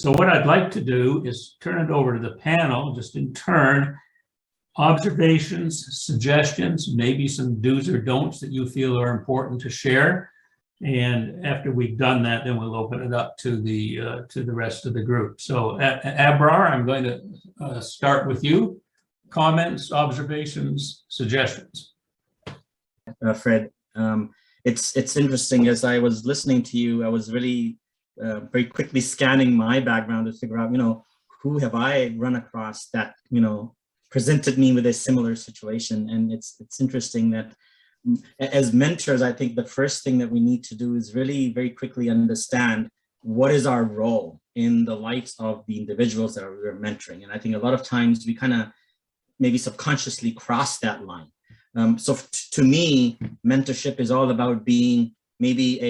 So what I'd like to do is turn it over to the panel, just in turn, observations, suggestions, maybe some do's or don'ts that you feel are important to share. And after we've done that, then we'll open it up to the rest of the group. So Abrar, I'm going to start with you. Comments, observations, suggestions. Fred, it's interesting. As I was listening to you, I was really very quickly scanning my background to figure out, who have I run across that, presented me with a similar situation. And it's interesting that as mentors, I think the first thing that we need to do is really very quickly understand what is our role in the lives of the individuals that we're mentoring. And I think a lot of times we kind of maybe subconsciously cross that line. So to me, mentorship is all about being maybe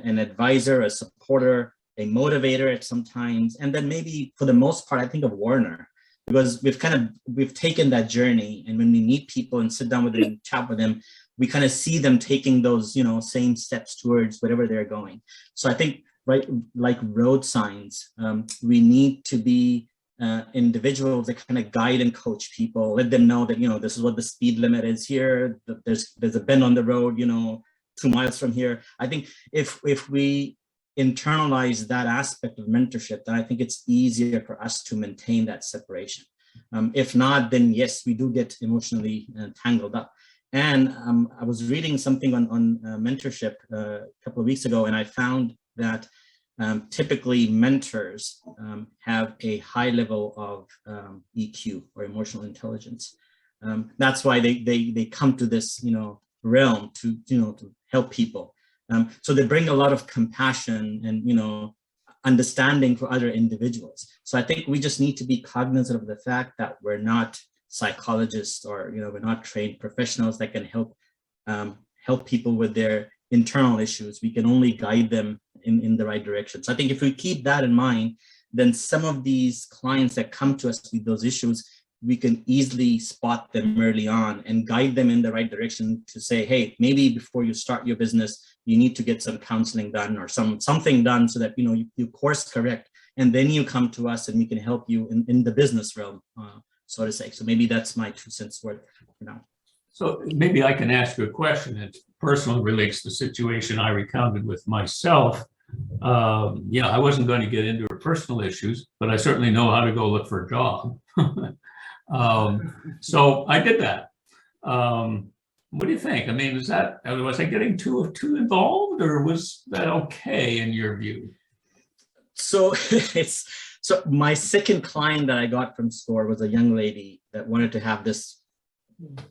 an advisor, a supporter, a motivator at some times, and then maybe for the most part, I think of Warner, because we've taken that journey, and when we meet people and sit down with them and chat with them, we kind of see them taking those same steps towards whatever they're going. So I think, right, like road signs, we need to be individuals that kind of guide and coach people, let them know that this is what the speed limit is here, that there's a bend on the road 2 miles from here. I think if we internalize that aspect of mentorship, then I think it's easier for us to maintain that separation. If not, then yes, we do get emotionally tangled up. And I was reading something on mentorship a couple of weeks ago, and I found that typically mentors have a high level of EQ, or emotional intelligence. That's why they come to this realm to help people. So they bring a lot of compassion and understanding for other individuals. So I think we just need to be cognizant of the fact that we're not psychologists, or we're not trained professionals that can help people with their internal issues. We can only guide them in the right direction. So I think if we keep that in mind, then some of these clients that come to us with those issues, we can easily spot them early on and guide them in the right direction to say, hey, maybe before you start your business, you need to get some counseling done, or something done, so that you course correct, and then you come to us and we can help you in the business realm, so to say. So maybe that's my 2 cents worth for now. So maybe I can ask you a question that personally relates to the situation I recounted with myself. I wasn't going to get into her personal issues, but I certainly know how to go look for a job. So I did that. What do you think? I mean, was I getting too involved, or was that okay in your view? So so my second client that I got from SCORE was a young lady that wanted to have this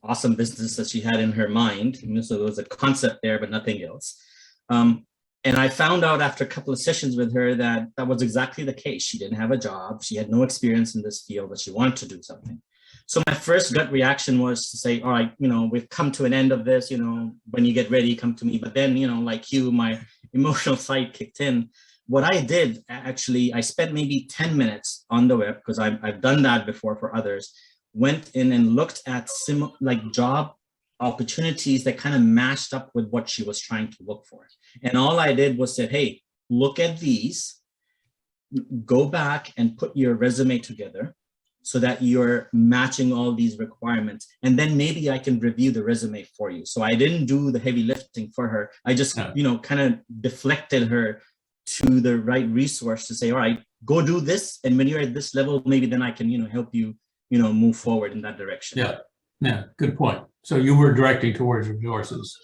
awesome business that she had in her mind. So there was a concept there, but nothing else. And I found out after a couple of sessions with her that that was exactly the case. She didn't have a job. She had no experience in this field, but she wanted to do something. So my first gut reaction was to say, all right, we've come to an end of this, when you get ready, come to me. But then, like you, my emotional side kicked in. What I did, actually, I spent maybe 10 minutes on the web, because I've done that before for others, went in and looked at job opportunities that kind of matched up with what she was trying to look for. And all I did was said, hey, look at these, go back and put your resume together so that you're matching all these requirements. And then maybe I can review the resume for you. So I didn't do the heavy lifting for her. I just, kind of deflected her to the right resource to say, all right, go do this. And when you're at this level, maybe then I can, help you, move forward in that direction. Yeah, good point. So you were directing towards resources.